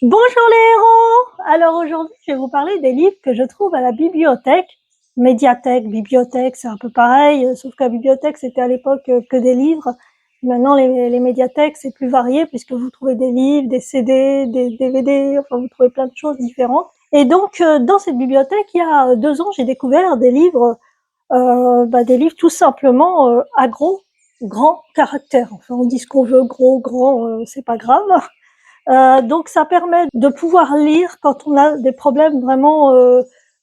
Bonjour les héros! Alors aujourd'hui, je vais vous parler des livres que je trouve à la bibliothèque. Médiathèque, bibliothèque, c'est un peu pareil, sauf que la bibliothèque, c'était à l'époque que des livres. Maintenant, les médiathèques, c'est plus varié puisque vous trouvez des livres, des CD, des DVD, enfin, vous trouvez plein de choses différentes. Et donc, dans cette bibliothèque, il y a 2 ans, j'ai découvert des livres tout simplement à grand caractère. Enfin, on dit ce qu'on veut, gros, grand, c'est pas grave. Donc ça permet de pouvoir lire quand on a des problèmes vraiment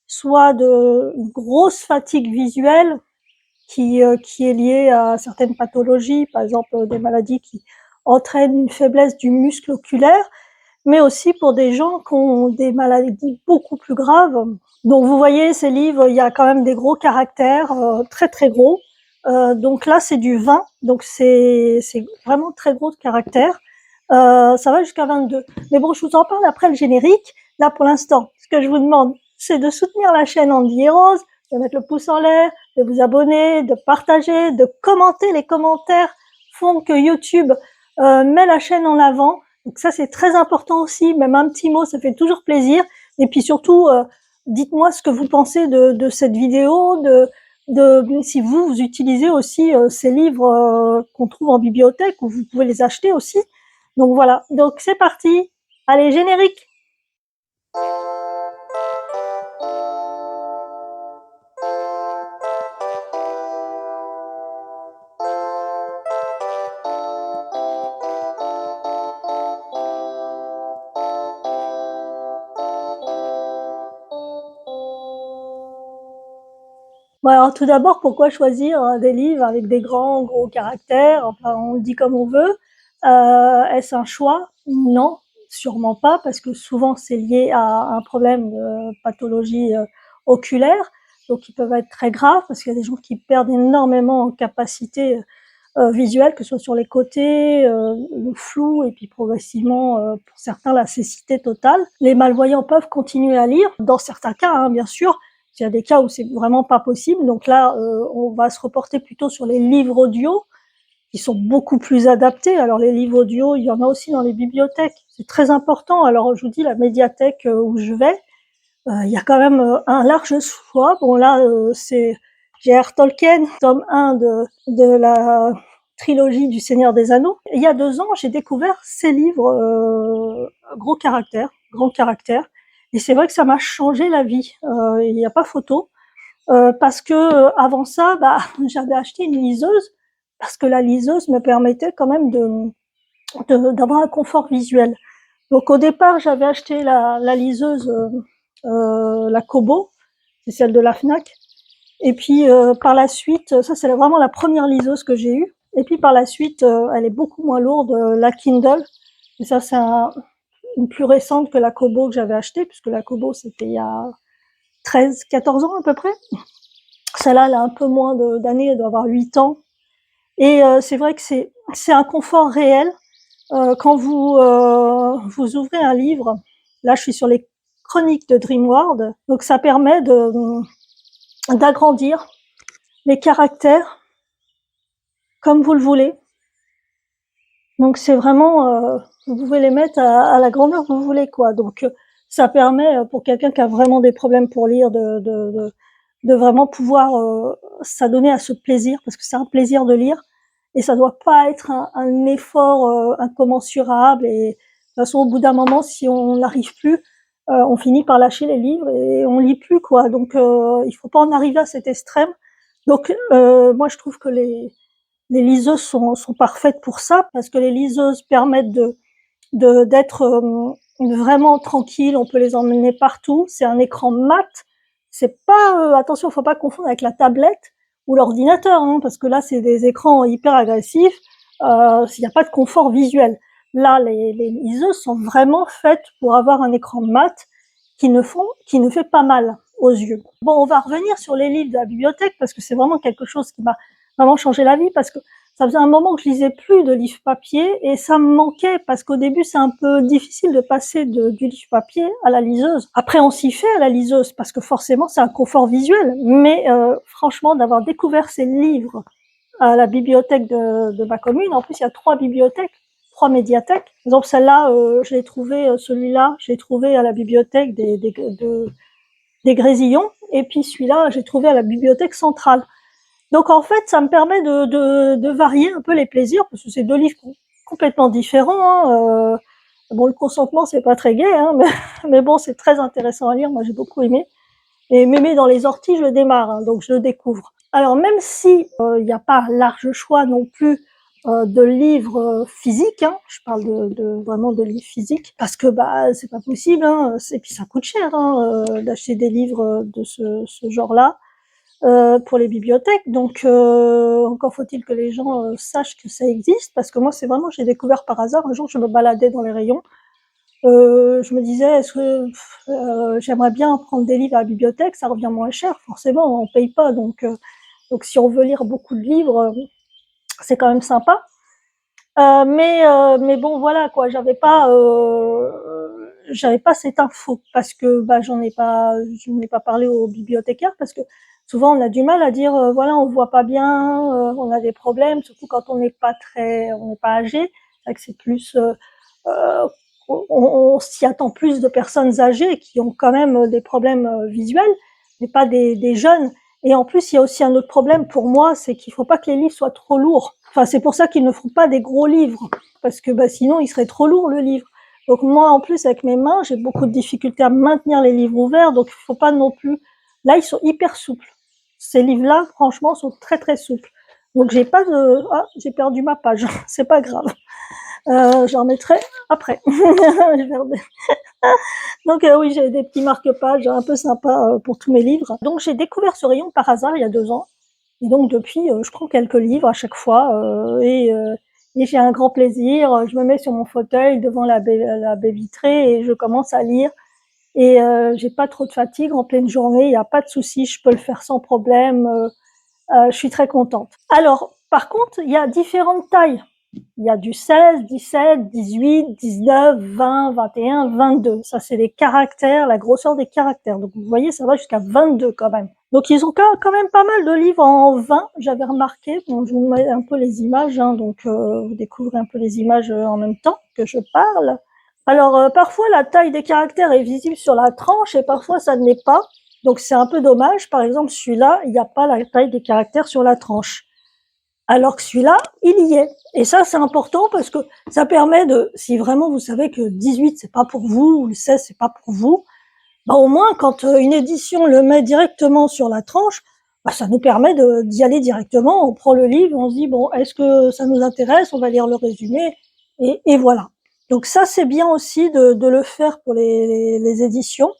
soit de grosse fatigue visuelle qui est liée à certaines pathologies, par exemple des maladies qui entraînent une faiblesse du muscle oculaire, mais aussi pour des gens qui ont des maladies beaucoup plus graves. Donc vous voyez, ces livres, il y a quand même des gros caractères, très très gros. Donc là, c'est du 20, donc c'est vraiment très gros de caractère. Ça va jusqu'à 22. Mais bon, je vous en parle après le générique. Là, pour l'instant, ce que je vous demande, c'est de soutenir la chaîne Andy et Rose, de mettre le pouce en l'air, de vous abonner, de partager, de commenter. Les commentaires font que YouTube met la chaîne en avant. Donc ça, c'est très important aussi. Même un petit mot, ça fait toujours plaisir. Et puis surtout, dites-moi ce que vous pensez de cette vidéo, si vous utilisez aussi ces livres qu'on trouve en bibliothèque ou vous pouvez les acheter aussi. Donc voilà, donc c'est parti. Allez, générique. Bon, alors tout d'abord, pourquoi choisir des livres avec des gros caractères? Enfin, on le dit comme on veut. Est-ce un choix? Non, sûrement pas, parce que souvent c'est lié à un problème de pathologie oculaire, donc qui peuvent être très graves, parce qu'il y a des gens qui perdent énormément en capacité visuelle, que ce soit sur les côtés, le flou, et puis progressivement, pour certains, la cécité totale. Les malvoyants peuvent continuer à lire, dans certains cas, hein, bien sûr. Il y a des cas où c'est vraiment pas possible. Donc là, on va se reporter plutôt sur les livres audio, qui sont beaucoup plus adaptés. Alors les livres audio, il y en a aussi dans les bibliothèques. C'est très important. Alors je vous dis, la médiathèque où je vais, il y a quand même un large choix. Bon là, c'est J.R. Tolkien, tome 1 de la trilogie du Seigneur des Anneaux. Il y a 2 ans, j'ai découvert ces livres gros caractère, grand caractère. Et c'est vrai que ça m'a changé la vie. Il n'y a pas photo. Parce que avant ça, j'avais acheté une liseuse parce que la liseuse me permettait quand même d'avoir un confort visuel. Donc au départ, j'avais acheté la liseuse, la Kobo, c'est celle de la Fnac. Et puis par la suite, ça c'est vraiment la première liseuse que j'ai eue. Et puis par la suite, elle est beaucoup moins lourde, la Kindle. Et ça c'est une plus récente que la Kobo que j'avais achetée, puisque la Kobo c'était il y a 13, 14 ans à peu près. Celle-là, elle a un peu moins d'années, elle doit avoir 8 ans. Et c'est vrai que c'est un confort réel. Quand vous ouvrez un livre, là je suis sur les chroniques de Dreamworld, donc ça permet d'agrandir les caractères comme vous le voulez. Donc c'est vraiment, vous pouvez les mettre à la grandeur que vous voulez, quoi. Donc ça permet pour quelqu'un qui a vraiment des problèmes pour lire de vraiment pouvoir s'adonner à ce plaisir, parce que c'est un plaisir de lire et ça doit pas être un effort incommensurable. Et de toute façon, au bout d'un moment, si on n'arrive plus, on finit par lâcher les livres et on lit plus, quoi. Donc il faut pas en arriver à cet extrême. Donc moi je trouve que les liseuses sont parfaites pour ça, parce que les liseuses permettent d'être vraiment tranquille. On peut les emmener partout. C'est un écran mat. C'est pas attention, faut pas confondre avec la tablette ou l'ordinateur, hein, parce que là c'est des écrans hyper agressifs. Il n'y a pas de confort visuel. Là, les liseuses sont vraiment faites pour avoir un écran mat qui ne fait pas mal aux yeux. Bon, on va revenir sur les livres de la bibliothèque, parce que c'est vraiment quelque chose qui m'a vraiment changé la vie, parce que ça faisait un moment que je lisais plus de livres papier et ça me manquait, parce qu'au début c'est un peu difficile de passer du livre papier à la liseuse. Après on s'y fait à la liseuse parce que forcément c'est un confort visuel, mais franchement d'avoir découvert ces livres à la bibliothèque de ma commune, en plus il y a 3 bibliothèques, 3 médiathèques. Par exemple, celle-là, je l'ai trouvé, celui-là, je l'ai trouvé à la bibliothèque des Grésillons, et puis celui-là, j'ai trouvé à la bibliothèque centrale. Donc en fait, ça me permet de varier un peu les plaisirs, parce que c'est 2 livres complètement différents, hein. Bon, le consentement, c'est pas très gai, hein, mais bon, c'est très intéressant à lire. Moi, j'ai beaucoup aimé. Et Mémé dans les orties, je le démarre, hein, donc je le découvre. Alors même si il n'y a pas large choix non plus de livres physiques, hein, je parle vraiment de livres physiques, parce que bah c'est pas possible, hein, et puis ça coûte cher hein, d'acheter des livres de ce genre-là pour les bibliothèques. Donc encore faut-il que les gens sachent que ça existe, parce que moi c'est vraiment, j'ai découvert par hasard. Un jour, je me baladais dans les rayons. Je me disais, est-ce que j'aimerais bien prendre des livres à la bibliothèque, ça revient moins cher, forcément, on paye pas, donc si on veut lire beaucoup de livres, c'est quand même sympa. Mais bon, voilà quoi, j'avais pas cette info, parce que bah je n'en ai pas parlé aux bibliothécaires, parce que souvent on a du mal à dire voilà, on voit pas bien, on a des problèmes, surtout quand on n'est pas âgé. C'est vrai que c'est plus euh, on s'y attend plus de personnes âgées qui ont quand même des problèmes visuels, mais pas des jeunes. Et en plus, il y a aussi un autre problème pour moi, c'est qu'il faut pas que les livres soient trop lourds. Enfin, c'est pour ça qu'ils ne font pas des gros livres, parce que bah, sinon, il serait trop lourd le livre. Donc moi, en plus, avec mes mains, j'ai beaucoup de difficultés à maintenir les livres ouverts, donc il faut pas non plus. Là, ils sont hyper souples. Ces livres-là, franchement, sont très très souples. Donc j'ai pas de. Ah, j'ai perdu ma page. C'est pas grave. J'en mettrai après. Donc oui, j'ai des petits marque-pages un peu sympas pour tous mes livres. Donc j'ai découvert ce rayon par hasard il y a 2 ans. Et donc depuis, je prends quelques livres à chaque fois et j'ai un grand plaisir. Je me mets sur mon fauteuil devant la baie vitrée et je commence à lire. Et j'ai pas trop de fatigue en pleine journée, il n'y a pas de souci, je peux le faire sans problème. Je suis très contente. Alors, par contre, il y a différentes tailles. Il y a du 16, 17, 18, 19, 20, 21, 22. Ça, c'est les caractères, la grosseur des caractères. Donc, vous voyez, ça va jusqu'à 22 quand même. Donc, ils ont quand même pas mal de livres en 20, j'avais remarqué. Bon, je vous mets un peu les images, hein, donc vous découvrez un peu les images en même temps que je parle. Alors, parfois, la taille des caractères est visible sur la tranche et parfois, ça ne l'est pas. Donc, c'est un peu dommage. Par exemple, celui-là, il n'y a pas la taille des caractères sur la tranche. Alors que celui-là, il y est. Et ça, c'est important parce que ça permet de, si vraiment vous savez que 18, c'est pas pour vous, ou le 16, c'est pas pour vous, bah, au moins, quand une édition le met directement sur la tranche, bah, ça nous permet d'y aller directement. On prend le livre, on se dit, bon, est-ce que ça nous intéresse? On va lire le résumé. Et voilà. Donc ça, c'est bien aussi de le faire pour les éditions.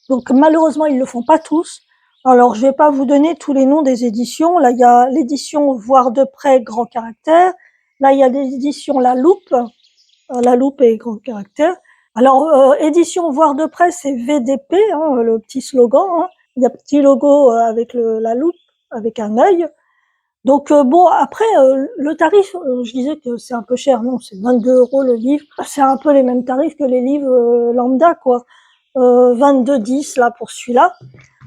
Donc malheureusement, ils le font pas tous. Alors, je vais pas vous donner tous les noms des éditions. Là, il y a l'édition Voir de près grand caractère. Là, il y a l'édition La Loupe et grand caractère. Alors, édition Voir de près, c'est VDP, hein, le petit slogan. Hein. Il y a un petit logo avec la loupe, avec un œil. Donc bon, après, le tarif, je disais que c'est un peu cher. Non, c'est 22 € le livre. C'est un peu les mêmes tarifs que les livres lambda, quoi. 22,10 là pour celui-là.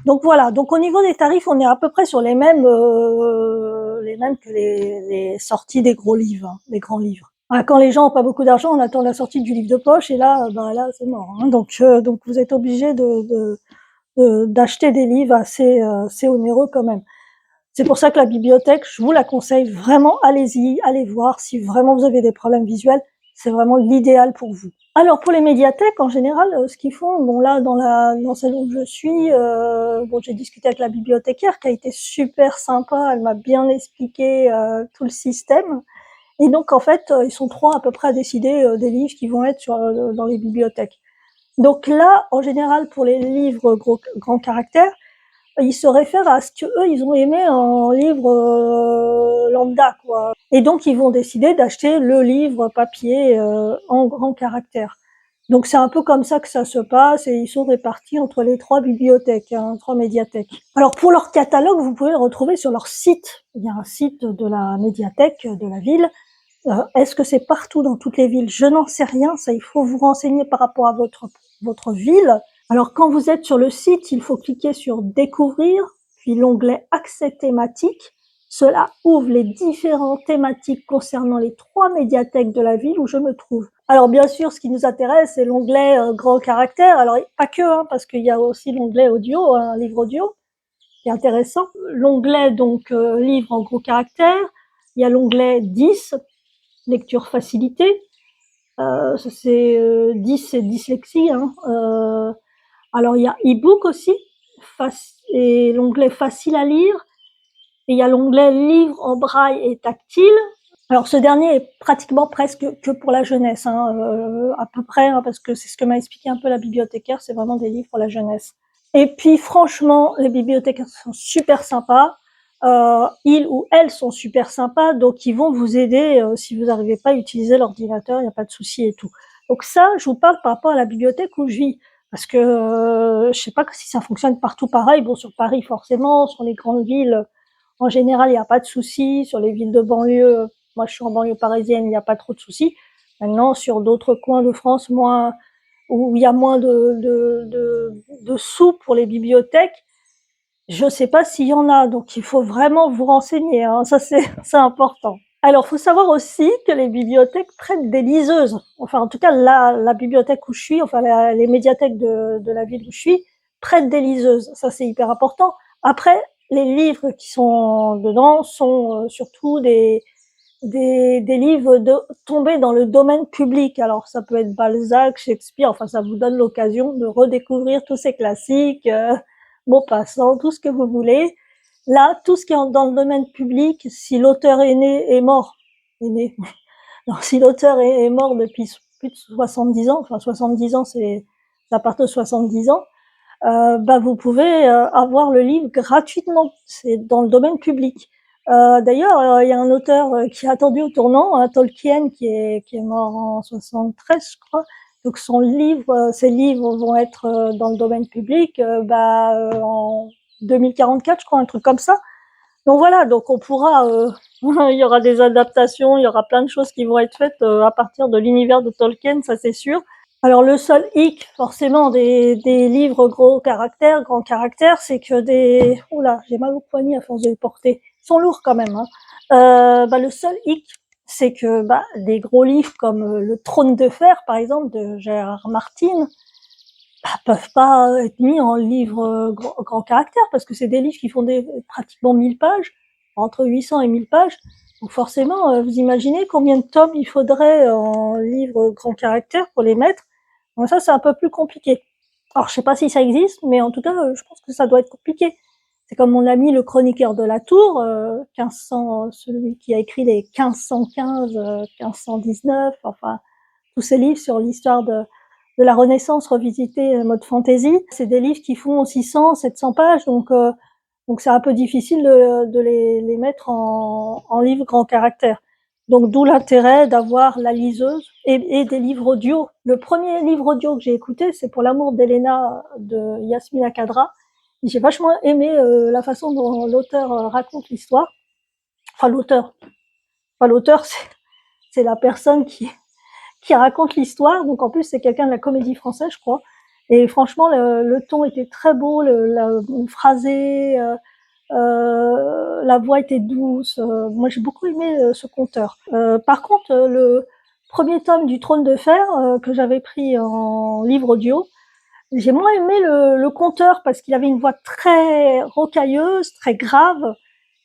Donc voilà. Donc au niveau des tarifs, on est à peu près sur les mêmes que les sorties des gros livres, hein, des grands livres. Quand les gens ont pas beaucoup d'argent, on attend la sortie du livre de poche et là, bah là, c'est mort. Hein. Donc vous êtes obligé d'acheter des livres assez onéreux quand même. C'est pour ça que la bibliothèque, je vous la conseille vraiment. Allez-y, allez voir si vraiment vous avez des problèmes visuels. C'est vraiment l'idéal pour vous. Alors pour les médiathèques, en général, ce qu'ils font, bon là dans celle où je suis, bon j'ai discuté avec la bibliothécaire qui a été super sympa. Elle m'a bien expliqué tout le système. Et donc en fait, ils sont 3 à peu près à décider des livres qui vont être dans les bibliothèques. Donc là, en général, pour les livres grands caractères, ils se réfèrent à ce que eux ils ont aimé en livre lambda, quoi. Et donc ils vont décider d'acheter le livre papier en grand caractère. Donc c'est un peu comme ça que ça se passe et ils sont répartis entre les 3 bibliothèques, hein, 3 médiathèques. Alors pour leur catalogue, vous pouvez le retrouver sur leur site. Il y a un site de la médiathèque de la ville. Est-ce que c'est partout dans toutes les villes? Je n'en sais rien. Ça, il faut vous renseigner par rapport à votre ville. Alors quand vous êtes sur le site, il faut cliquer sur découvrir, puis l'onglet accès thématique. Cela ouvre les différentes thématiques concernant les 3 médiathèques de la ville où je me trouve. Alors bien sûr, ce qui nous intéresse, c'est l'onglet grand caractère. Alors pas que, hein, parce qu'il y a aussi l'onglet audio, un livre audio, qui est intéressant. L'onglet donc livre en gros caractère. Il y a l'onglet 10, lecture facilitée. Ça c'est 10, c'est dyslexie. Hein. Alors il y a e-book aussi, et l'onglet facile à lire. Et il y a l'onglet livre en braille et tactile. Alors ce dernier est pratiquement presque que pour la jeunesse, hein, à peu près, hein, parce que c'est ce que m'a expliqué un peu la bibliothécaire, c'est vraiment des livres pour la jeunesse. Et puis franchement, les bibliothécaires sont super sympas. Ils ou elles sont super sympas, donc ils vont vous aider si vous n'arrivez pas à utiliser l'ordinateur, il n'y a pas de souci et tout. Donc ça, je vous parle par rapport à la bibliothèque où je vis, parce que je sais pas si ça fonctionne partout pareil. Bon, sur Paris forcément, sur les grandes villes, en général, il n'y a pas de souci. Sur les villes de banlieue, moi je suis en banlieue parisienne, il n'y a pas trop de soucis. Maintenant, sur d'autres coins de France, moins, où il y a moins de sous pour les bibliothèques, je ne sais pas s'il y en a. Donc il faut vraiment vous renseigner, hein. Ça c'est important. Alors, il faut savoir aussi que les bibliothèques prêtent des liseuses. Enfin, en tout cas, la bibliothèque où je suis, enfin les médiathèques de la ville où je suis, prêtent des liseuses. Ça, c'est hyper important. Après, les livres qui sont dedans sont surtout des livres tombés dans le domaine public. Alors, ça peut être Balzac, Shakespeare, enfin, ça vous donne l'occasion de redécouvrir tous ces classiques, Maupassant, tout ce que vous voulez. Là, tout ce qui est dans le domaine public, si l'auteur est mort, alors, si l'auteur est mort depuis plus de 70 ans, enfin 70 ans, c'est à partir de 70 ans, bah, vous pouvez avoir le livre gratuitement. C'est dans le domaine public. D'ailleurs, il y a un auteur qui a attendu au tournant, hein, Tolkien, qui est mort en 73, je crois. Donc son livre, ses livres vont être dans le domaine public en 2044, je crois, un truc comme ça. Donc voilà, donc on pourra, il y aura des adaptations, il y aura plein de choses qui vont être faites à partir de l'univers de Tolkien, ça c'est sûr. Alors le seul hic, forcément, des livres gros caractères, grands caractères, c'est que des... Oula, j'ai mal au poignet à force de les porter. Ils sont lourds quand même. Hein. Le seul hic, c'est que des gros livres comme Le Trône de Fer, par exemple, de Gérard Martin, peuvent pas être mis en livre grand caractère, parce que c'est des livres qui font pratiquement 1000 pages, entre 800 et 1000 pages. Donc forcément, vous imaginez combien de tomes il faudrait en livre grand caractère pour les mettre. Donc ça, c'est un peu plus compliqué. Alors, je sais pas si ça existe, mais en tout cas, je pense que ça doit être compliqué. C'est comme mon ami le chroniqueur de la Tour, 1500, celui qui a écrit les 1515, 1519, enfin, tous ces livres sur l'histoire de la Renaissance revisité mode fantasy. C'est des livres qui font 600, 700 pages, donc c'est un peu difficile de les mettre en livre grand caractère. Donc d'où l'intérêt d'avoir la liseuse et des livres audio. Le premier livre audio que j'ai écouté, c'est Pour l'amour d'Elena de Yasmina Khadra. J'ai vachement aimé la façon dont l'auteur raconte l'histoire. Enfin l'auteur, c'est la personne qui raconte l'histoire. Donc en plus, c'est quelqu'un de la Comédie Française, je crois. Et franchement, le ton était très beau, le phrasé, la voix était douce. Moi, j'ai beaucoup aimé ce conteur. Par contre, le premier tome du Trône de Fer que j'avais pris en livre audio, j'ai moins aimé le conteur parce qu'il avait une voix très rocailleuse, très grave.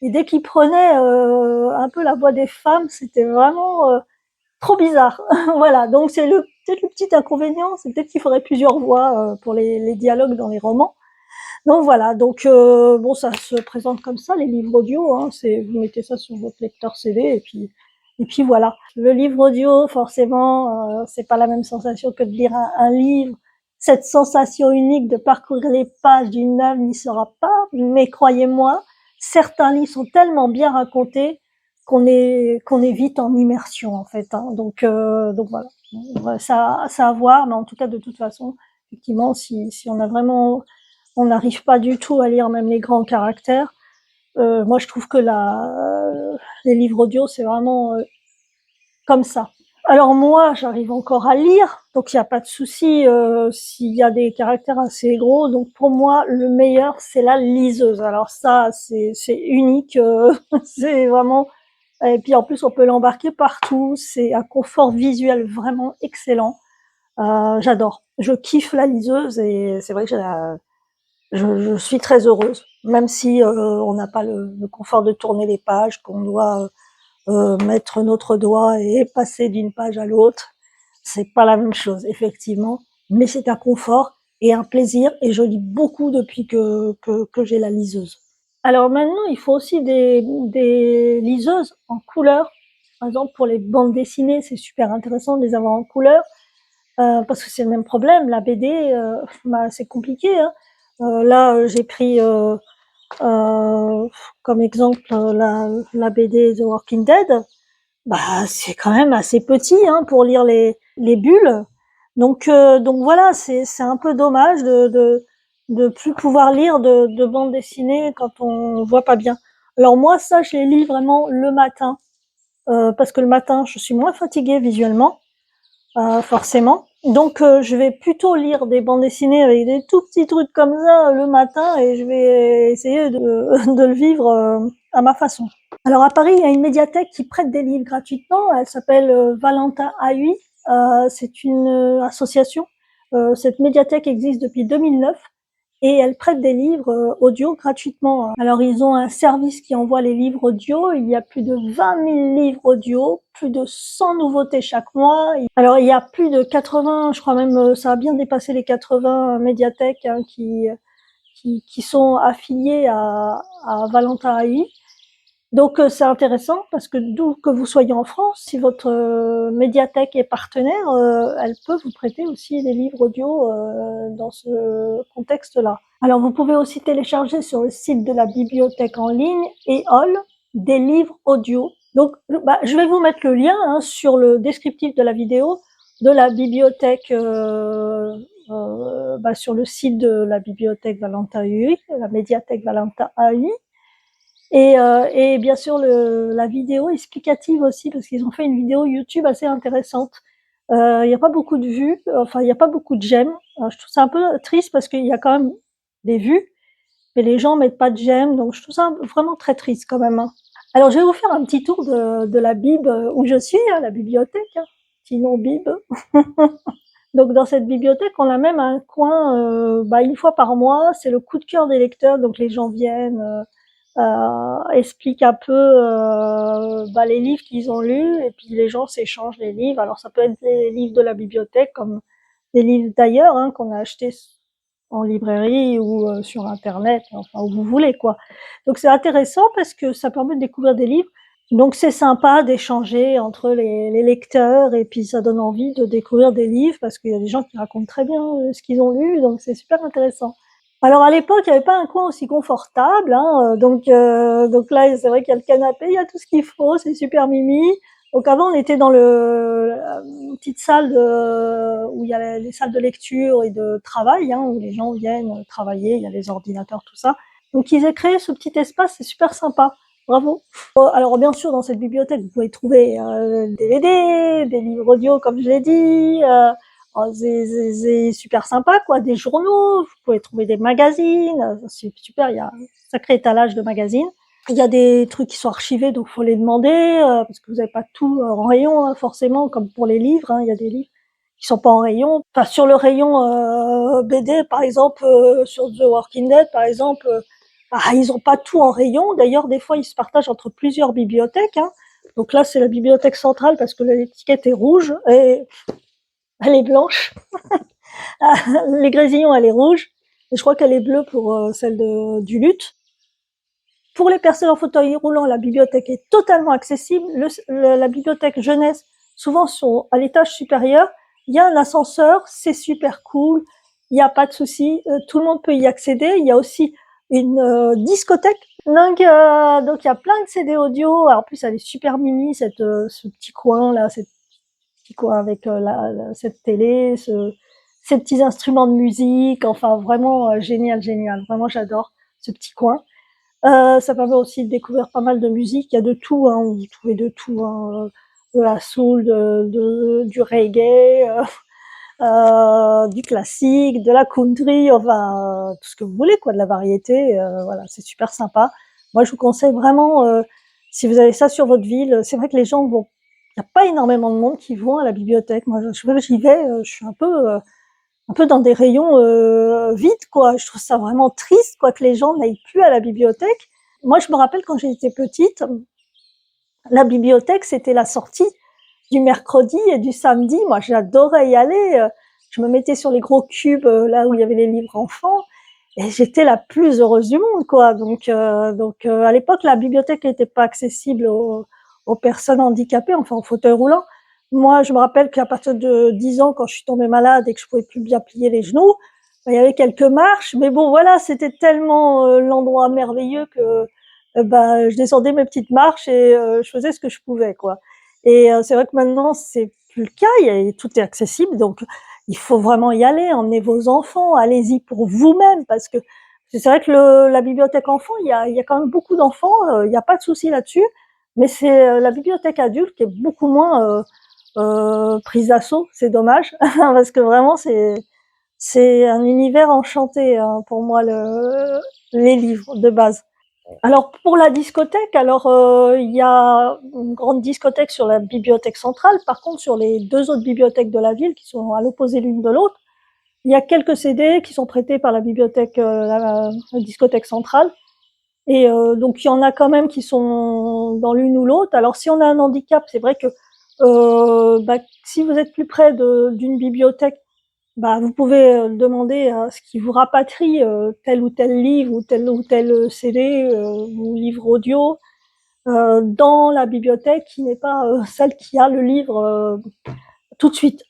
Et dès qu'il prenait un peu la voix des femmes, c'était vraiment trop bizarre. Voilà, donc c'est peut-être le petit inconvénient, c'est peut-être qu'il faudrait plusieurs voix pour les dialogues dans les romans. Donc voilà, donc bon, ça se présente comme ça, les livres audio, hein, vous mettez ça sur votre lecteur CD et puis voilà. Le livre audio, forcément, c'est pas la même sensation que de lire un livre. Cette sensation unique de parcourir les pages d'une œuvre n'y sera pas, mais croyez-moi, certains livres sont tellement bien racontés qu'on est vite en immersion en fait. Hein. Donc voilà, ça à voir, mais en tout cas de toute façon, effectivement, si on a vraiment on n'arrive pas du tout à lire même les grands caractères. Moi, je trouve que les livres audio, c'est vraiment comme ça. Alors moi, j'arrive encore à lire, donc il y a pas de souci, s'il y a des caractères assez gros. Donc pour moi, le meilleur, c'est la liseuse. Alors ça, c'est unique, c'est vraiment et puis en plus, on peut l'embarquer partout. C'est un confort visuel vraiment excellent. J'adore. Je kiffe la liseuse et c'est vrai que je suis très heureuse, même si on n'a pas le confort de tourner les pages, qu'on doit mettre notre doigt et passer d'une page à l'autre. C'est pas la même chose, effectivement, mais c'est un confort et un plaisir et je lis beaucoup depuis que j'ai la liseuse. Alors maintenant, il faut aussi des liseuses en couleur. Par exemple, pour les bandes dessinées, c'est super intéressant de les avoir en couleur parce que c'est le même problème. La BD, bah, c'est compliqué. Hein. Là, j'ai pris comme exemple la BD The Walking Dead. Bah, c'est quand même assez petit hein, pour lire les bulles. Donc voilà, c'est un peu dommage de plus pouvoir lire de bande dessinée quand on voit pas bien. Alors moi, ça, je les lis vraiment le matin, parce que le matin, je suis moins fatiguée visuellement, forcément. Donc je vais plutôt lire des bandes dessinées avec des tout petits trucs comme ça le matin et je vais essayer de le vivre à ma façon. Alors à Paris, il y a une médiathèque qui prête des livres gratuitement. Elle s'appelle Valentin AI. C'est une association. Cette médiathèque existe depuis 2009 et elle prête des livres audio gratuitement. Alors ils ont un service qui envoie les livres audio. Il y a plus de 20 000 livres audio, plus de 100 nouveautés chaque mois. Alors il y a plus de 80, je crois même, ça a bien dépassé les 80 médiathèques hein, qui sont affiliées à Valentin AI. Donc c'est intéressant parce que d'où que vous soyez en France, si votre médiathèque est partenaire, elle peut vous prêter aussi des livres audio dans ce contexte-là. Alors vous pouvez aussi télécharger sur le site de la bibliothèque en ligne EOL des livres audio. Donc bah, je vais vous mettre le lien hein, sur le descriptif de la vidéo de la bibliothèque bah, sur le site de la bibliothèque Valentin AI, la médiathèque Valentin AI. Et bien sûr la vidéo explicative aussi parce qu'ils ont fait une vidéo YouTube assez intéressante. Il n'y a pas beaucoup de vues, enfin il n'y a pas beaucoup de j'aime. Je trouve ça un peu triste parce qu'il y a quand même des vues, mais les gens mettent pas de j'aime, donc je trouve ça vraiment très triste quand même. Hein. Alors je vais vous faire un petit tour de la bib où je suis, hein, la bibliothèque, hein, sinon bib. Donc dans cette bibliothèque, on a même un coin, bah, une fois par mois, c'est le coup de cœur des lecteurs, donc les gens viennent. Explique un peu bah, les livres qu'ils ont lus et puis les gens s'échangent les livres. Alors ça peut être des livres de la bibliothèque comme des livres d'ailleurs hein, qu'on a achetés en librairie ou sur internet, enfin où vous voulez quoi. Donc c'est intéressant parce que ça permet de découvrir des livres. Donc c'est sympa d'échanger entre les lecteurs et puis ça donne envie de découvrir des livres parce qu'il y a des gens qui racontent très bien ce qu'ils ont lu, donc c'est super intéressant. Alors à l'époque, il n'y avait pas un coin aussi confortable, hein, donc là, c'est vrai qu'il y a le canapé, il y a tout ce qu'il faut, c'est super mimi. Donc avant, on était dans une petite salle où il y a les salles de lecture et de travail, hein, où les gens viennent travailler, il y a les ordinateurs, tout ça. Donc ils ont créé ce petit espace, c'est super sympa. Bravo. Alors bien sûr, dans cette bibliothèque, vous pouvez trouver des DVD, des livres audio, comme je l'ai dit. Oh, c'est super sympa, quoi. Des journaux, vous pouvez trouver des magazines. C'est super, il y a un sacré étalage de magazines. Il y a des trucs qui sont archivés, donc faut les demander, parce que vous n'avez pas tout en rayon, hein, forcément, comme pour les livres. Hein, il y a des livres qui sont pas en rayon. Enfin, sur le rayon BD, par exemple, sur The Walking Dead, par exemple, bah, ils ont pas tout en rayon. D'ailleurs, des fois, ils se partagent entre plusieurs bibliothèques. Hein. Donc là, c'est la bibliothèque centrale parce que l'étiquette est rouge et elle est blanche. Les Grésillons, elle est rouge. Et je crois qu'elle est bleue pour celle du luth. Pour les personnes en fauteuil roulant, la bibliothèque est totalement accessible. La bibliothèque jeunesse, souvent, sont à l'étage supérieur. Il y a un ascenseur, c'est super cool. Il n'y a pas de souci. Tout le monde peut y accéder. Il y a aussi une discothèque. Donc il y a plein de CD audio. Alors, en plus, elle est super mimi, ce petit coin là, cette petit coin avec cette télé, ces petits instruments de musique. Enfin, vraiment génial, génial. Vraiment, j'adore ce petit coin. Ça permet aussi de découvrir pas mal de musique. Il y a de tout, hein, vous trouvez de tout. Hein. de la soul, du reggae, du classique, de la country, enfin tout ce que vous voulez, quoi, de la variété. Voilà, c'est super sympa. Moi, je vous conseille vraiment, si vous avez ça sur votre ville, c'est vrai que les gens vont, il n'y a pas énormément de monde qui vont à la bibliothèque. Moi, j'y vais, je suis un peu dans des rayons vides, quoi. Je trouve ça vraiment triste, quoi, que les gens n'aillent plus à la bibliothèque. Moi, je me rappelle quand j'étais petite, la bibliothèque, c'était la sortie du mercredi et du samedi. Moi, j'adorais y aller. Je me mettais sur les gros cubes là où il y avait les livres enfants et j'étais la plus heureuse du monde, quoi. À l'époque, la bibliothèque n'était pas accessible aux personnes handicapées, enfin aux fauteuils roulants. Moi, je me rappelle qu'à partir de 10 ans, quand je suis tombée malade et que je pouvais plus bien plier les genoux, il y avait quelques marches, mais bon, voilà, c'était tellement l'endroit merveilleux que je descendais mes petites marches et je faisais ce que je pouvais, quoi. Et c'est vrai que maintenant, c'est plus le cas, tout est accessible, donc il faut vraiment y aller, emmenez vos enfants, allez-y pour vous-même, parce que c'est vrai que la bibliothèque enfant, il y a quand même beaucoup d'enfants, il n'y a pas de souci là-dessus, mais c'est la bibliothèque adulte qui est beaucoup moins prise d'assaut, c'est dommage, parce que vraiment, c'est un univers enchanté hein, pour moi, les livres de base. Alors pour la discothèque, il y a une grande discothèque sur la bibliothèque centrale. Par contre, sur les deux autres bibliothèques de la ville, qui sont à l'opposé l'une de l'autre, il y a quelques CD qui sont prêtés par la bibliothèque, la discothèque centrale. Et donc il y en a quand même qui sont dans l'une ou l'autre. Alors si on a un handicap, c'est vrai que si vous êtes plus près d'une bibliothèque, vous pouvez demander à ce qu'ils vous rapatrient tel ou tel livre ou tel CD ou livre audio dans la bibliothèque qui n'est pas celle qui a le livre tout de suite.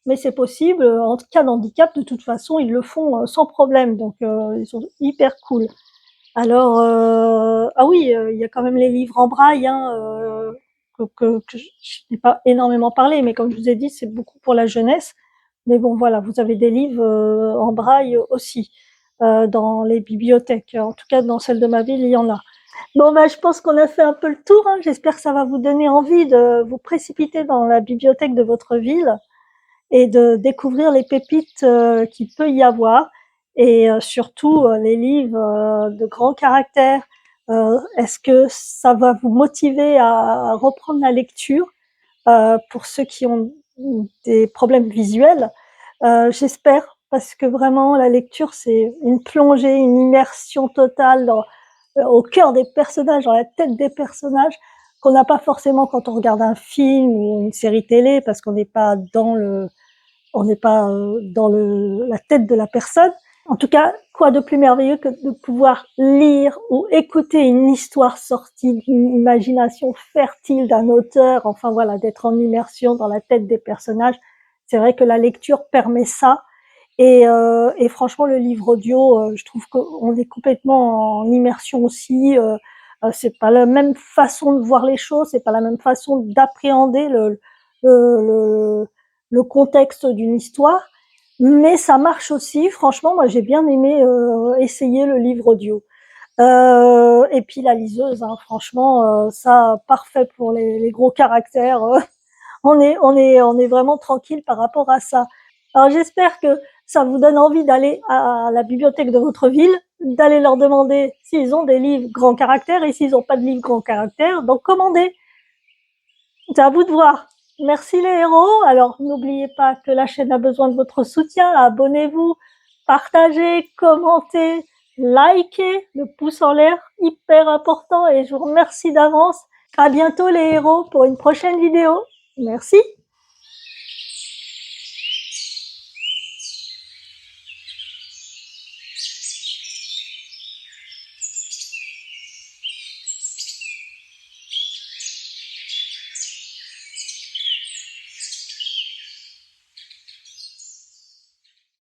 Mais c'est possible, en cas d'handicap, de toute façon, ils le font sans problème, donc ils sont hyper cool. Alors, ah oui, il y a quand même les livres en braille, hein, que je n'ai pas énormément parlé, mais comme je vous ai dit, c'est beaucoup pour la jeunesse. Mais bon, voilà, vous avez des livres en braille aussi dans les bibliothèques. En tout cas, dans celle de ma ville, il y en a. Bon, je pense qu'on a fait un peu le tour. Hein. J'espère que ça va vous donner envie de vous précipiter dans la bibliothèque de votre ville et de découvrir les pépites qu'il peut y avoir et surtout les livres de grand caractère. Est-ce que ça va vous motiver à reprendre la lecture pour ceux qui ont des problèmes visuels? J'espère, parce que vraiment la lecture c'est une plongée, une immersion totale au cœur des personnages, dans la tête des personnages, qu'on n'a pas forcément quand on regarde un film ou une série télé, parce qu'on n'est pas dans la tête de la personne. En tout cas, quoi de plus merveilleux que de pouvoir lire ou écouter une histoire sortie d'une imagination fertile d'un auteur, enfin voilà, d'être en immersion dans la tête des personnages. C'est vrai que la lecture permet ça. Et franchement, le livre audio, je trouve qu'on est complètement en immersion aussi. C'est pas la même façon de voir les choses, c'est pas la même façon d'appréhender le, le contexte d'une histoire, mais ça marche aussi. Franchement, moi, j'ai bien aimé essayer le livre audio. Et puis la liseuse, hein, franchement, ça parfait pour les gros caractères. On est vraiment tranquille par rapport à ça. Alors j'espère que ça vous donne envie d'aller à la bibliothèque de votre ville, d'aller leur demander s'ils ont des livres grand caractère et s'ils n'ont pas de livres grand caractère, donc commandez. C'est à vous de voir. Merci les héros. Alors n'oubliez pas que la chaîne a besoin de votre soutien. Abonnez-vous, partagez, commentez, likez, le pouce en l'air, hyper important et je vous remercie d'avance. À bientôt les héros pour une prochaine vidéo. Merci.